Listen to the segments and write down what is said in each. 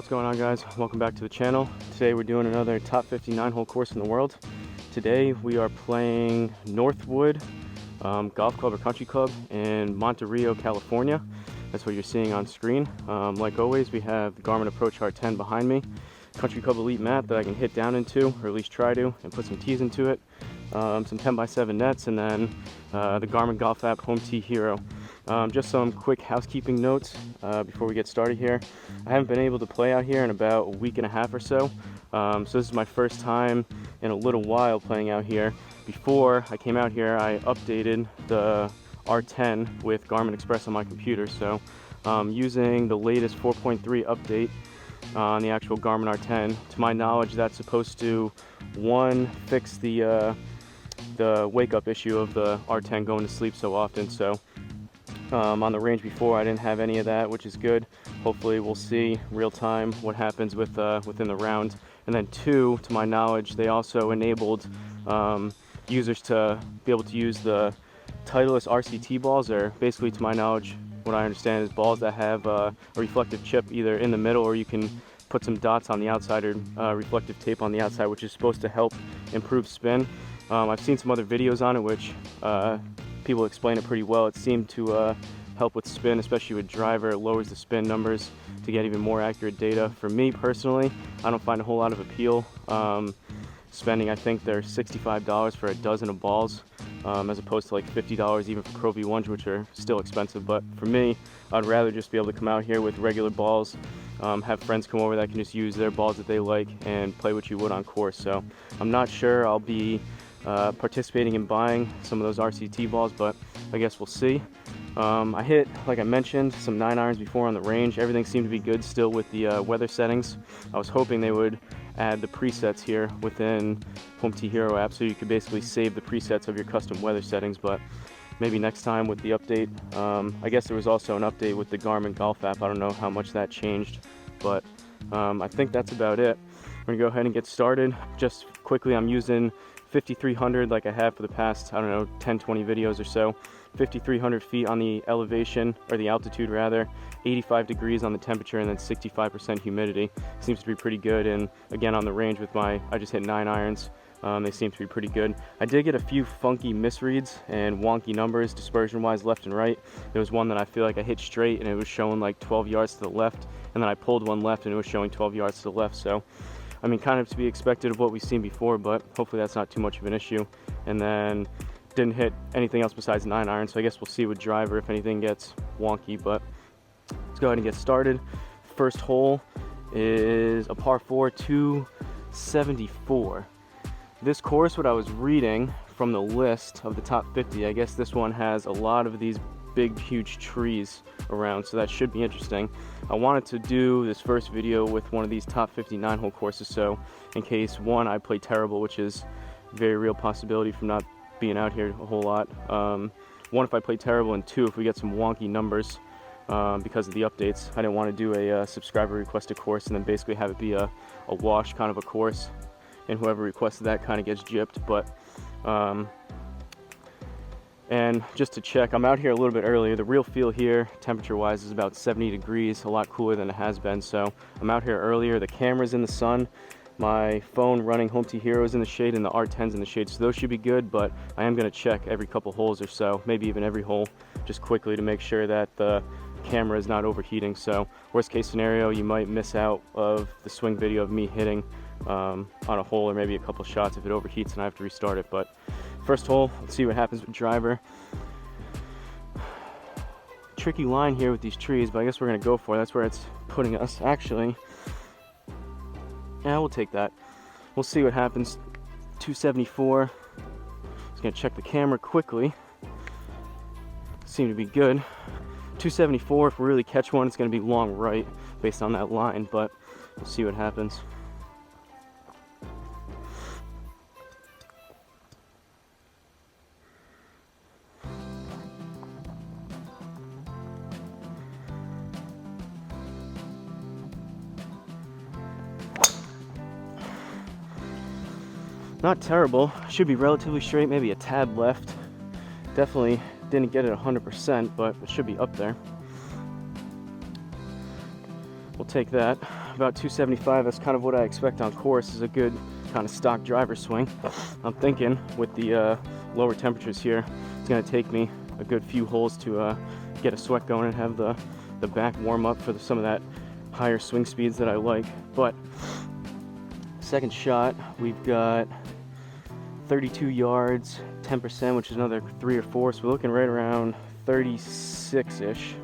What's going on, guys? Welcome back to the channel. Today we're doing another top 59 hole course in the world. Today we are playing Northwood Golf Club or Country Club in Monte Rio, California. That's what you're seeing on screen. Like always, we have the Garmin Approach R10 behind me. Country Club Elite mat that I can hit down into, or at least try to, and put some tees into it. Some 10x7 nets, and then the Garmin Golf app Home Tee Hero. Just some quick housekeeping notes before we get started here. I haven't been able to play out here in about a week and a half or so. So this is my first time in a little while playing out here. Before I came out here, I updated the R10 with Garmin Express on my computer. So using the latest 4.3 update on the actual Garmin R10, to my knowledge, that's supposed to, one, fix the wake up issue of the R10 going to sleep so often. So on the range before, I didn't have any of that, which is good. Hopefully we'll see real time what happens with within the round. And then two, to my knowledge, they also enabled users to be able to use the Titleist RCT balls, or basically, to my knowledge, what I understand is balls that have a reflective chip either in the middle, or you can put some dots on the outside, or reflective tape on the outside, which is supposed to help improve spin. I've seen some other videos on it which people explain it pretty well. It seemed to help with spin, especially with driver. It lowers the spin numbers to get even more accurate data. For me personally, I don't find a whole lot of appeal spending, I think they're $65 for a dozen of balls, as opposed to like $50 even for Pro V1s, which are still expensive. But for me, I'd rather just be able to come out here with regular balls, have friends come over that can just use their balls that they like and play what you would on course. So I'm not sure I'll be participating in buying some of those RCT balls, but I guess we'll see. I hit, like I mentioned, some 9-irons before on the range. Everything seemed to be good still with the weather settings. I was hoping they would add the presets here within Home Tee Hero app, so you could basically save the presets of your custom weather settings, but maybe next time with the update. I guess there was also an update with the Garmin Golf app. I don't know how much that changed, but I think that's about it. We're gonna go ahead and get started. Just quickly, I'm using 5300 like I have for the past, I don't know, 10-20 videos or so. 5300 feet on the elevation, or the altitude rather, 85 degrees on the temperature, and then 65% humidity. Seems to be pretty good. And again, on the range with I just hit 9 irons. They seem to be pretty good. I did get a few funky misreads and wonky numbers dispersion wise left and right. There was one that I feel like I hit straight and it was showing like 12 yards to the left, and then I pulled one left and it was showing 12 yards to the left. So I mean, kind of to be expected of what we've seen before, but hopefully that's not too much of an issue. And then didn't hit anything else besides 9 iron, so I guess we'll see with driver if anything gets wonky. But let's go ahead and get started. First hole is a par 4, 274. This course, what I was reading from the list of the top 50, I guess this one has a lot of these big, huge trees around, so that should be interesting. I wanted to do this first video with one of these top 59 hole courses, so in case, one, I play terrible, which is a very real possibility from not being out here a whole lot. One, if I play terrible, and two, if we get some wonky numbers because of the updates. I didn't want to do a subscriber requested course and then basically have it be a wash kind of a course, and whoever requested that kind of gets gypped. But and just to check, I'm out here a little bit earlier. The real feel here, temperature-wise, is about 70 degrees, a lot cooler than it has been. So I'm out here earlier. The camera's in the sun. My phone running Home Tee Hero is in the shade, and the R10's in the shade. So those should be good, but I am going to check every couple holes or so, maybe even every hole, just quickly to make sure that the camera is not overheating. So worst case scenario, you might miss out of the swing video of me hitting on a hole, or maybe a couple shots if it overheats and I have to restart it. But first hole, let's see what happens with driver. Tricky line here with these trees, but I guess we're gonna go for it. That's where it's putting us. Actually, yeah, we'll take that. We'll see what happens. 274. Just gonna check the camera quickly. Seem to be good. 274. If we really catch one, it's gonna be long right based on that line, but we'll see what happens. Not terrible, should be relatively straight, maybe a tad left. Definitely didn't get it 100%, but it should be up there. we'll take that. About 275, that's kind of what I expect on course, is a good kind of stock driver swing. I'm thinking with the lower temperatures here, it's gonna take me a good few holes to get a sweat going and have the back warm up for some of that higher swing speeds that I like. But second shot, we've got 32 yards, 10%, which is another 3 or 4, so we're looking right around 36-ish.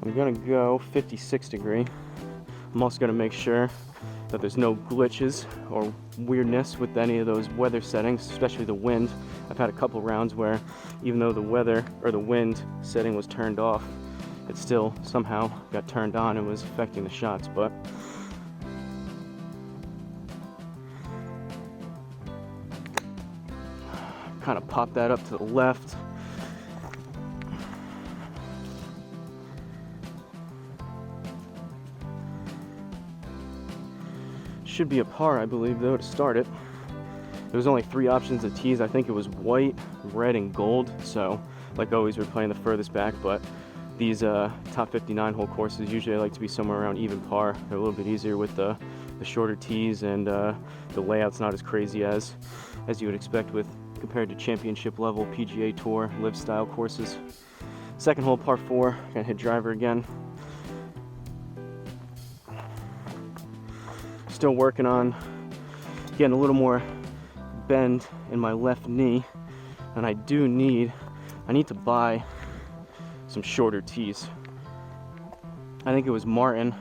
I'm gonna go 56 degree. I'm also gonna make sure that there's no glitches or weirdness with any of those weather settings, especially the wind. I've had a couple rounds where even though the weather or the wind setting was turned off, it still somehow got turned on and was affecting the shots. But kind of pop that up to the left. Should be a par, I believe, though, to start it. There was only 3 options of tees. I think it was white, red, and gold. So, like always, we're playing the furthest back. But these top 59 hole courses usually I like to be somewhere around even par. They're a little bit easier with the shorter tees, and the layout's not as crazy as you would expect with compared to championship level PGA Tour live style courses. Second hole, par 4. Gonna hit driver again. Still working on getting a little more bend in my left knee, and I need to buy some shorter tees. I think it was Martin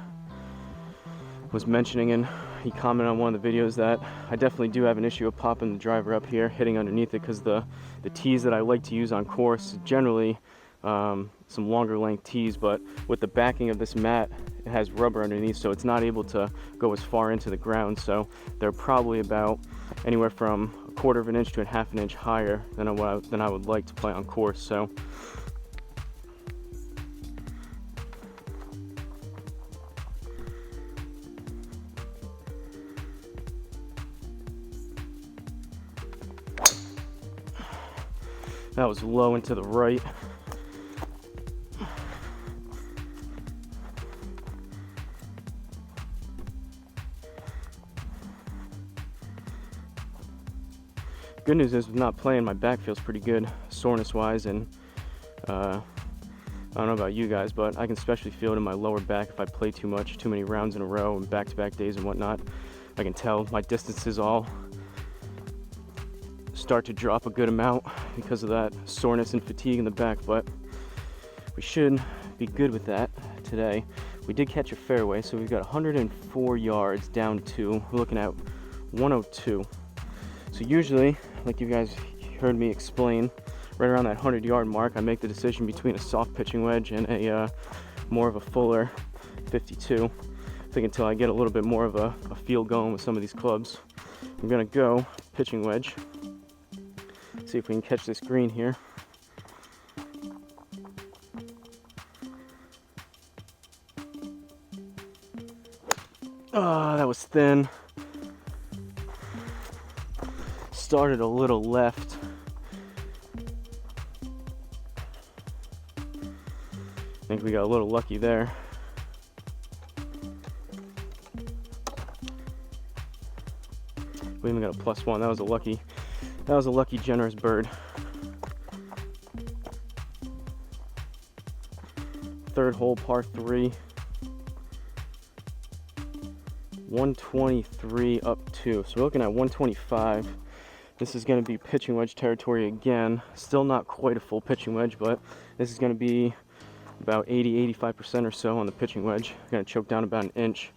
was mentioning, and he commented on one of the videos, that I definitely do have an issue of popping the driver up here, hitting underneath it, because the tees that I like to use on course generally some longer length tees, but with the backing of this mat, it has rubber underneath, so it's not able to go as far into the ground. So they're probably about anywhere from 1/4 of an inch to a 1/2 inch higher than I would like to play on course. So that was low and to the right. Good news is with not playing, my back feels pretty good soreness wise, and I don't know about you guys, but I can especially feel it in my lower back if I play too many rounds in a row and back-to-back days and whatnot. I can tell my distances all start to drop a good amount because of that soreness and fatigue in the back, but we should be good with that today. We did catch a fairway, so we've got 104 yards down to, we're looking at 102. So usually, like you guys heard me explain, right around that 100-yard mark, I make the decision between a soft pitching wedge and a more of a fuller 52. I think until I get a little bit more of a feel going with some of these clubs. I'm gonna go pitching wedge. See if we can catch this green here. Oh, that was thin. Started a little left. I think we got a little lucky there. We even got a +1. That was a lucky generous bird. Third hole, par 3. 123 up 2. So we're looking at 125. This is going to be pitching wedge territory again. Still not quite a full pitching wedge, but this is going to be about 80-85% or so on the pitching wedge. I'm going to choke down about an inch.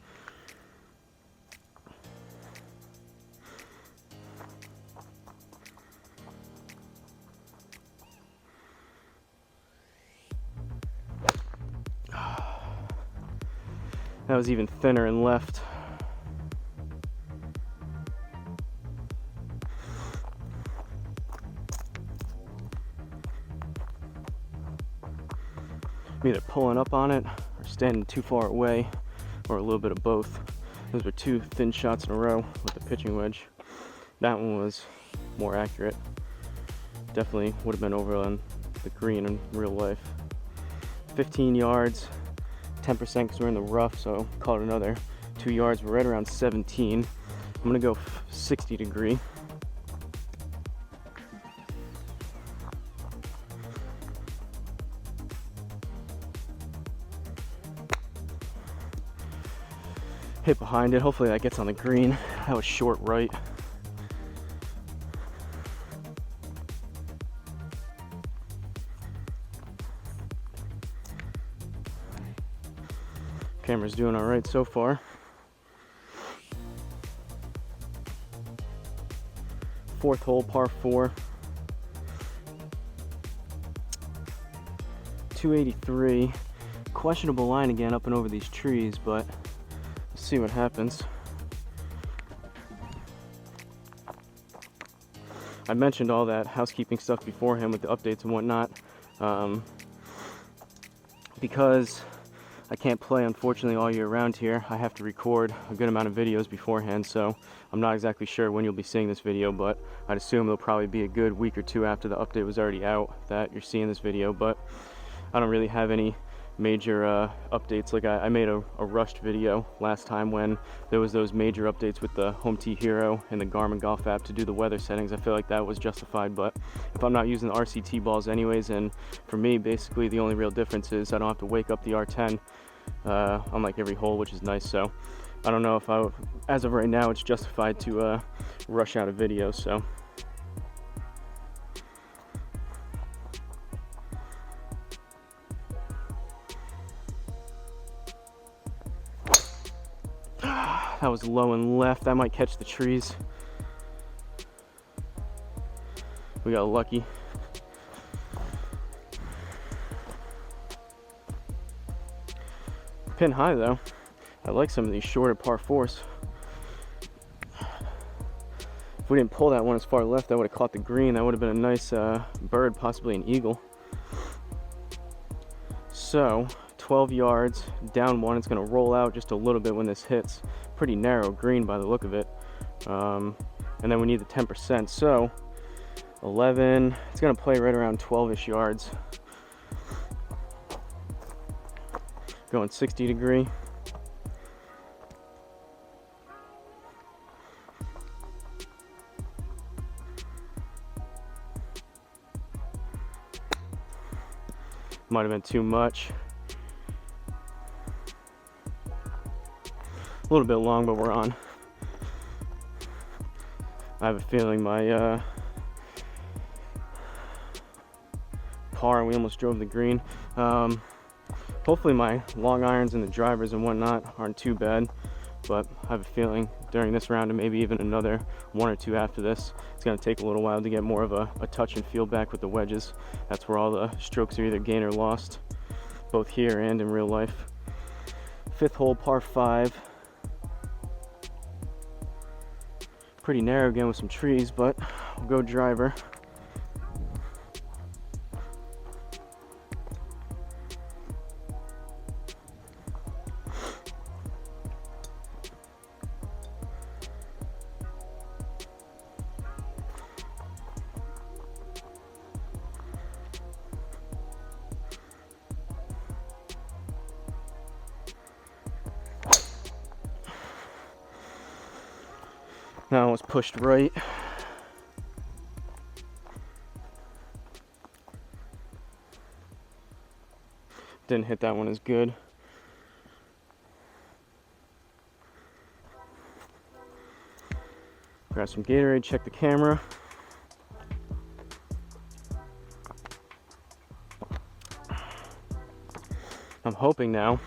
That was even thinner and left. I'm either pulling up on it or standing too far away, or a little bit of both. Those were 2 thin shots in a row with the pitching wedge. That one was more accurate. Definitely would have been over on the green in real life. 15 yards, 10% because we're in the rough, so call it another 2 yards. We're right around 17. I'm gonna go 60 degree. Hit behind it. Hopefully that gets on the green. That was short right. Camera's doing all right so far. Fourth hole, par 4. 283. Questionable line again up and over these trees, but let's see what happens. I mentioned all that housekeeping stuff beforehand with the updates and whatnot. Because I can't play, unfortunately, all year round here, I have to record a good amount of videos beforehand, so I'm not exactly sure when you'll be seeing this video, but I'd assume it'll probably be a good week or two after the update was already out that you're seeing this video. But I don't really have any major updates. Like I made a rushed video last time when there was those major updates with the Home T Hero and the Garmin Golf app to do the weather settings. I feel like that was justified, but if I'm not using the RCT balls anyways, and for me basically the only real difference is I don't have to wake up the R10 on like every hole, which is nice. So I don't know if as of right now it's justified to rush out a video. So that was low and left. That might catch the trees. We got lucky. Pin high though. I like some of these shorter par 4s. If we didn't pull that one as far left, that would have caught the green. That would have been a nice bird, possibly an eagle. So 12 yards, down 1. It's going to roll out just a little bit when this hits. Pretty narrow green by the look of it. And then we need the 10%. So 11. It's going to play right around 12-ish yards. Going 60 degree. Might have been too much. A little bit long, but we're on. I have a feeling my par, and we almost drove the green. Hopefully my long irons and the drivers and whatnot aren't too bad, but I have a feeling during this round and maybe even another 1 or 2 after this, it's going to take a little while to get more of a touch and feel back with the wedges. That's where all the strokes are either gained or lost, both here and in real life. Fifth hole, par 5. Pretty narrow again with some trees, but we'll go driver. Now it's pushed right. Didn't hit that one as good. Grab some Gatorade, check the camera. I'm hoping now.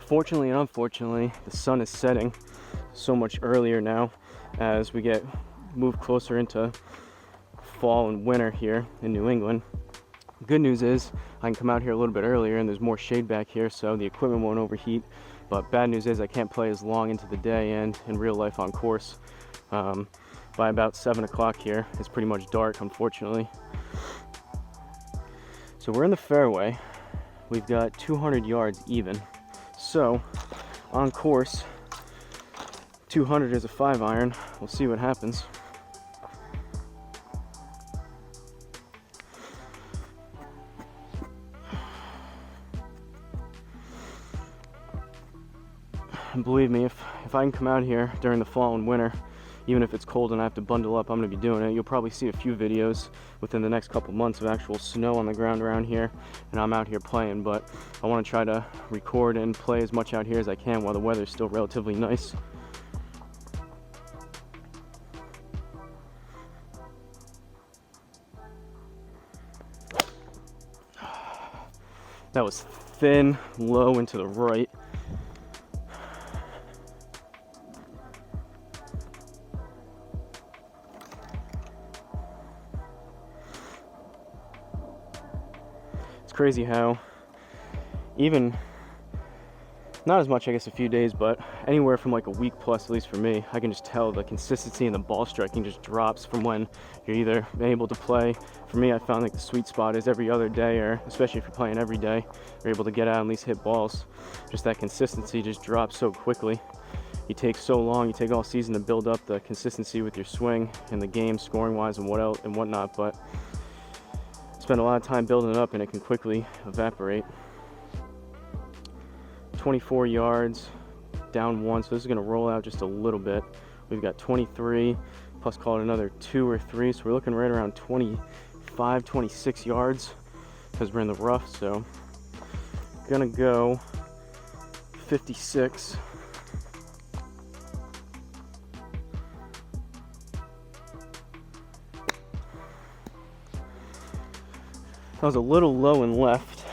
Fortunately and unfortunately, the sun is setting so much earlier now as we get moved closer into fall and winter here in New England. Good news is I can come out here a little bit earlier and there's more shade back here, so the equipment won't overheat. But bad news is I can't play as long into the day and in real life on course. By about 7 o'clock here, it's pretty much dark, unfortunately. So we're in the fairway. We've got 200 yards even. So on course, 200 is a 5-iron. We'll see what happens. And believe me, if I can come out here during the fall and winter, even if it's cold and I have to bundle up, I'm going to be doing it. You'll probably see a few videos within the next couple months of actual snow on the ground around here, and I'm out here playing. But I want to try to record and play as much out here as I can while the weather's still relatively nice. That was thin, low, and to the right. It's crazy how even, not as much I guess a few days, but anywhere from like a week plus, at least for me, I can just tell the consistency in the ball striking just drops from when you're either able to play. For me, I found like the sweet spot is every other day, or especially if you're playing every day, you're able to get out and at least hit balls. Just that consistency just drops so quickly. You take so long, you take all season to build up the consistency with your swing and the game, scoring wise and whatnot, but spend a lot of time building it up and it can quickly evaporate. 24 yards, down 1, so this is going to roll out just a little bit. We've got 23 plus call it another 2 or 3, so we're looking right around 25, 26 yards because we're in the rough. So gonna go 56. That was a little low and left.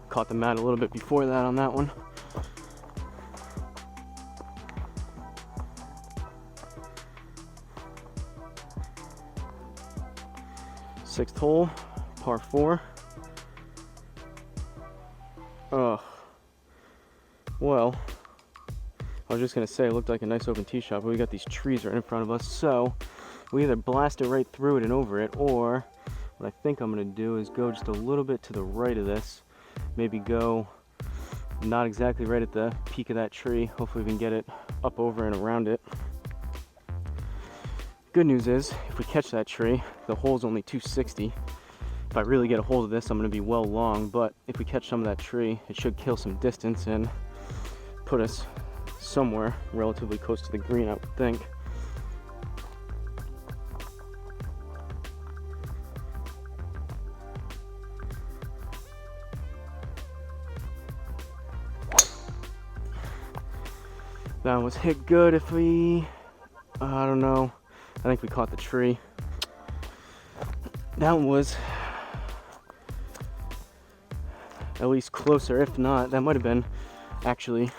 Caught the mat a little bit before that on that one. Sixth hole, par 4. Oh, well, I was just gonna say it looked like a nice open tee shot, but we got these trees right in front of us, so we either blast it right through it and over it, or what I think I'm gonna do is go just a little bit to the right of this. Maybe go not exactly right at the peak of that tree. Hopefully we can get it up over and around it. Good news is, if we catch that tree, the hole's only 260. If I really get a hold of this, I'm going to be well long, but if we catch some of that tree, it should kill some distance and put us somewhere relatively close to the green, I would think. That was hit good. If we, I don't know, I think we caught the tree. That one was at least closer. If not, that might have been actually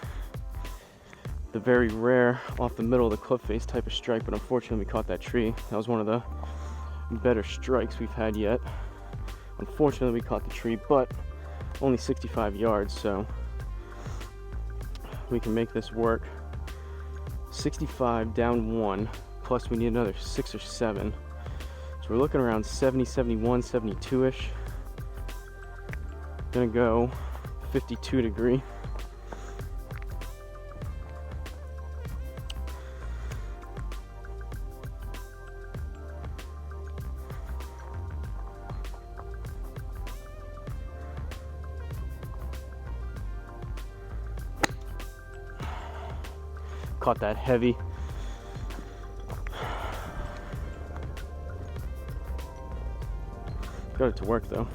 the very rare off the middle of the club face type of strike, but unfortunately we caught that tree. That was one of the better strikes we've had yet. Unfortunately we caught the tree, but only 65 yards, so we can make this work. 65 down 1, plus we need another 6 or 7. So we're looking around 70, 71, 72-ish. Gonna go 52 degree. Caught that heavy. Got it to work though.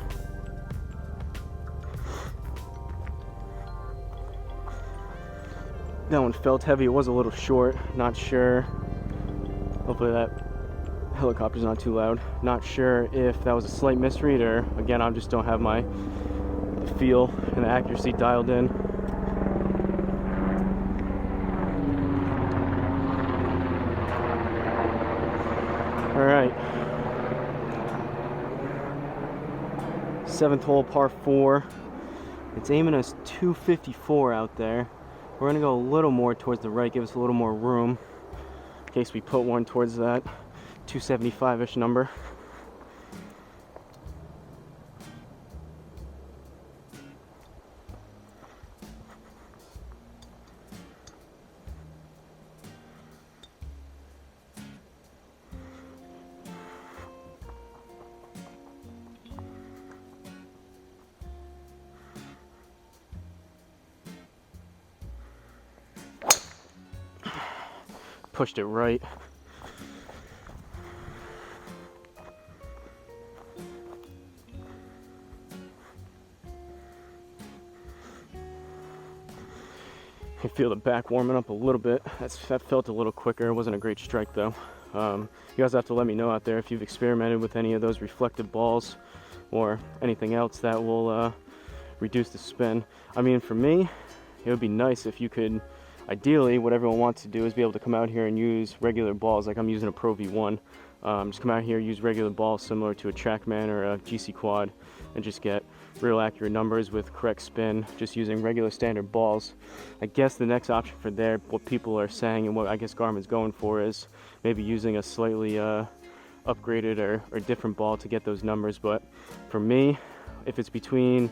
That one felt heavy. It was a little short. Not sure. Hopefully that helicopter's not too loud. Not sure if that was a slight misread or, again, I just don't have the feel and the accuracy dialed in. All right. 7th hole, par 4. It's aiming us 254 out there. We're gonna go a little more towards the right, give us a little more room in case we put one towards that 275-ish number. pushed it right. You feel the back warming up a little bit. That felt a little quicker. It wasn't a great strike though. You guys have to let me know out there if you've experimented with any of those reflective balls or anything else that will reduce the spin. I mean, for me, it would be nice if you could, ideally, what everyone wants to do is be able to come out here and use regular balls, like I'm using a Pro V1. Just come out here, use regular balls similar to a TrackMan or a GC Quad, and just get real accurate numbers with correct spin, just using regular standard balls. I guess the next option for there, what people are saying and what I guess Garmin's going for, is maybe using a slightly upgraded or different ball to get those numbers. But for me, if it's between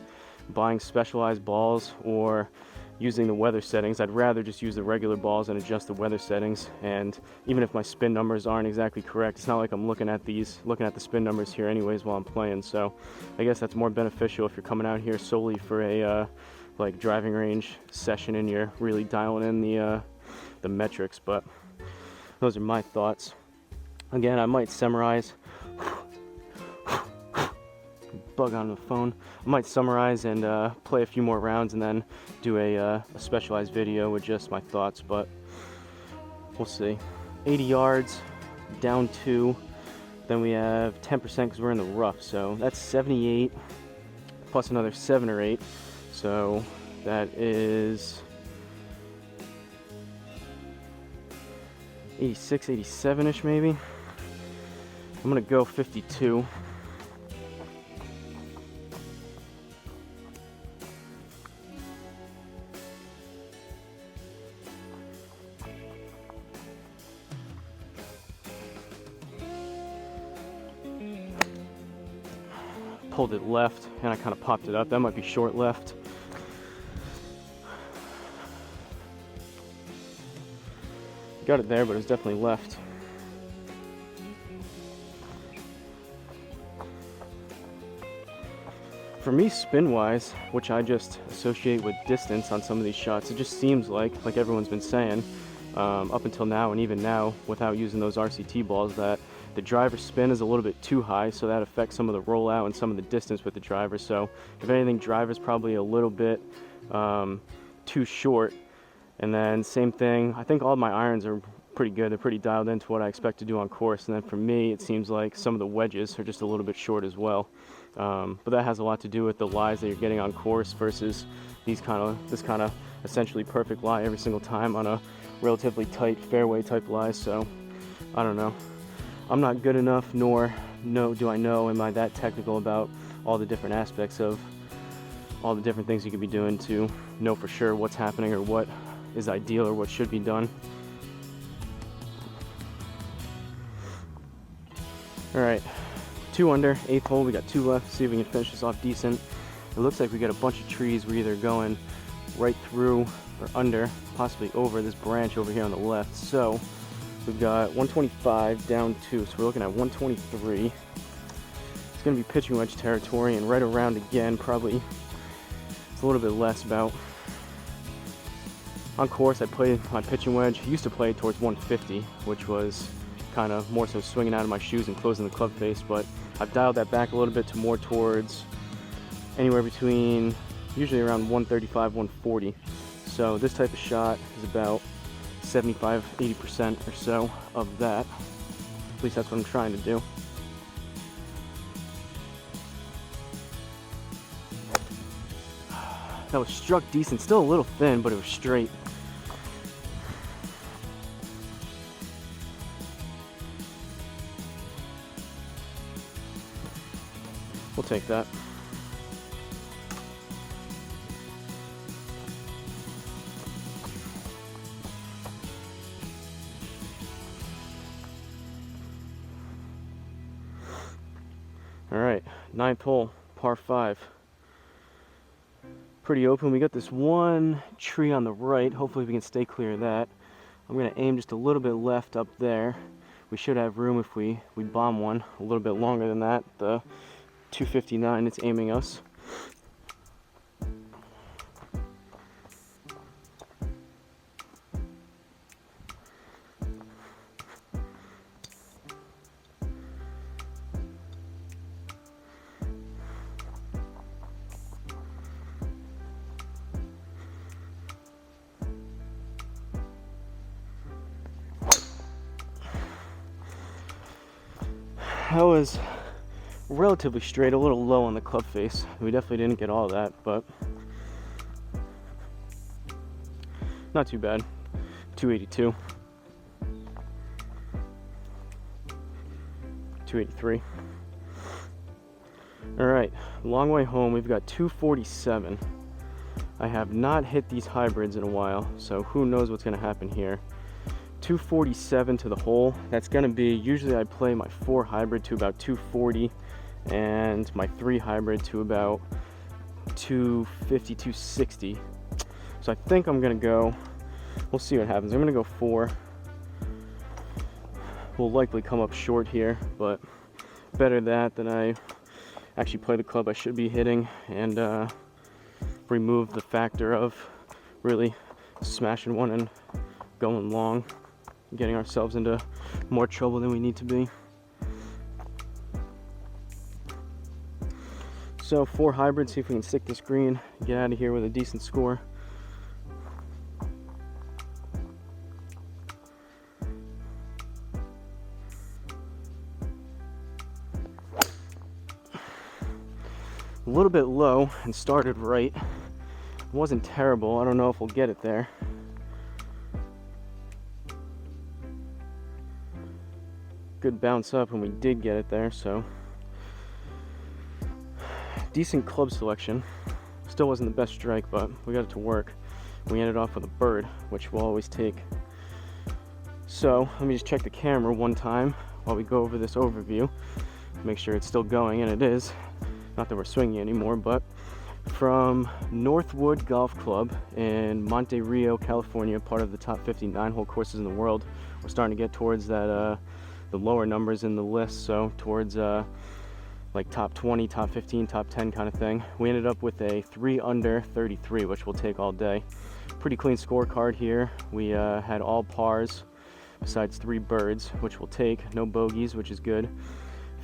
buying specialized balls or using the weather settings, I'd rather just use the regular balls and adjust the weather settings. And even if my spin numbers aren't exactly correct, it's not like I'm looking at the spin numbers here anyways while I'm playing. So I guess that's more beneficial if you're coming out here solely for a like driving range session and you're really dialing in the metrics. But those are my thoughts. Again, I might summarize. Bug on the phone. I might summarize and play a few more rounds and then do a specialized video with just my thoughts, but we'll see. 80 yards, down 2, then we have 10% because we're in the rough, so that's 78 plus another 7 or 8, so that is 86, 87-ish maybe. I'm gonna go 52. Pulled it left and I kind of popped it up. That might be short left. Got it there, but it was definitely left. For me, spin wise, which I just associate with distance on some of these shots, it just seems like everyone's been saying up until now and even now without using those RCT balls, that the driver spin is a little bit too high, so that affects some of the rollout and some of the distance with the driver. So if anything, driver's probably a little bit too short. And then same thing, I think all my irons are pretty good. They're pretty dialed into what I expect to do on course. And then for me, it seems like some of the wedges are just a little bit short as well. But that has a lot to do with the lies that you're getting on course versus this kind of essentially perfect lie every single time on a relatively tight fairway type lie. So I don't know. I'm not good enough, nor do I know, am I that technical about all the different aspects of all the different things you could be doing to know for sure what's happening or what is ideal or what should be done. All right, 2 under, 8th hole. We got 2 left. See if we can finish this off decent. It looks like we got a bunch of trees. We're either going right through or under, possibly over this branch over here on the left. So we've got 125 down 2, so we're looking at 123. It's going to be pitching wedge territory, and right around again, probably it's a little bit less about. On course, I played my pitching wedge. I used to play towards 150, which was kind of more so swinging out of my shoes and closing the club face, but I've dialed that back a little bit to more towards anywhere between usually around 135, 140. So this type of shot is about 75-80% or so of that. At least that's what I'm trying to do. That was struck decent, still a little thin, but it was straight. We'll take that. All right, 9th hole, par 5. Pretty open. We got this one tree on the right. Hopefully we can stay clear of that. I'm gonna aim just a little bit left up there. We should have room if we bomb one a little bit longer than that. The 259, it's aiming us. that was relatively straight, a little low on the club face. We definitely didn't get all of that, but not too bad. 282, 283. All right, long way home. We've got 247. I have not hit these hybrids in a while, so who knows what's going to happen here. 247 to the hole. That's going to be, usually I play my 4 hybrid to about 240 and my 3 hybrid to about 250, 260. So I think I'm going to go, we'll see what happens. I'm going to go 4. We'll likely come up short here, but better that than I actually play the club I should be hitting and remove the factor of really smashing one and going long, getting ourselves into more trouble than we need to be. So 4 hybrids, see if we can stick this green, get out of here with a decent score. A little bit low and started right. It wasn't terrible. I don't know if we'll get it there. Good bounce up, and we did get it there, so decent club selection. Still wasn't the best strike, but we got it to work. We ended off with a bird, which we'll always take. So let me just check the camera one time while we go over this overview, make sure it's still going, and it is. Not that we're swinging anymore, but from Northwood Golf Club in Monte Rio, California, part of the top 50 9-hole courses in the world. We're starting to get towards that the lower numbers in the list, so towards like top 20, top 15, top 10 kind of thing. We ended up with a 3 under 33, which we'll take all day. Pretty clean scorecard here. We had all pars besides 3 birds, which we'll take. No bogeys, which is good.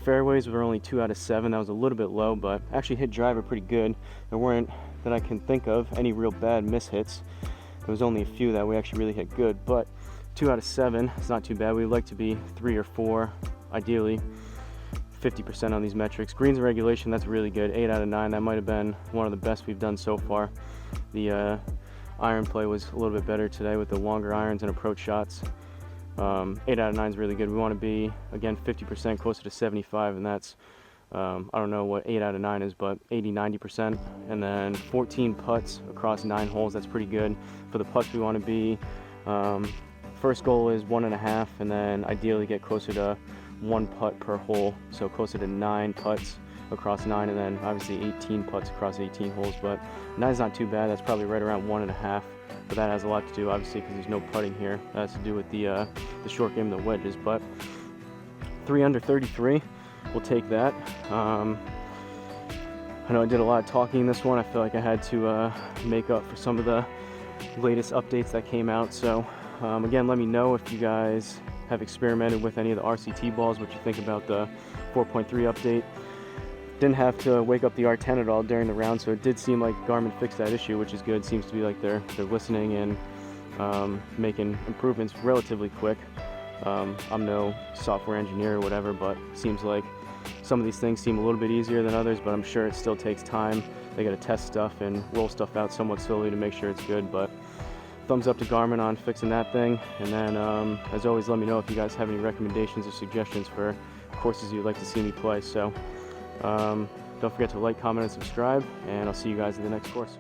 Fairways were only 2 out of 7. That was a little bit low, but actually hit driver pretty good. There weren't, that I can think of, any real bad mishits. There was only a few that we actually really hit good, but 2 out of 7 is not too bad. We'd like to be 3 or 4, ideally 50% on these metrics. Greens and regulation, that's really good. 8 out of 9. That might have been one of the best we've done so far. The iron play was a little bit better today with the longer irons and approach shots. 8 out of 9 is really good. We want to be, again, 50%, closer to 75, and that's, I don't know what 8 out of 9 is, but 80, 90%. And then 14 putts across 9 holes, that's pretty good. For the putts we want to be, first goal is 1.5, and then ideally get closer to 1 putt per hole, so closer to 9 putts across 9, and then obviously 18 putts across 18 holes, but 9 is not too bad. That's probably right around 1.5. But that has a lot to do, obviously, because there's no putting here. That has to do with the short game, the wedges. But 3 under 33, we'll take that. I know I did a lot of talking in this one. I feel like I had to make up for some of the latest updates that came out. So again, let me know if you guys have experimented with any of the RCT balls, what you think about the 4.3 update. Didn't have to wake up the R10 at all during the round, so it did seem like Garmin fixed that issue, which is good. Seems to be like they're listening and making improvements relatively quick. I'm no software engineer or whatever, but seems like some of these things seem a little bit easier than others, but I'm sure it still takes time. They got to test stuff and roll stuff out somewhat slowly to make sure it's good, but thumbs up to Garmin on fixing that thing. And then as always, let me know if you guys have any recommendations or suggestions for courses you'd like to see me play. So don't forget to like, comment, and subscribe, and I'll see you guys in the next course.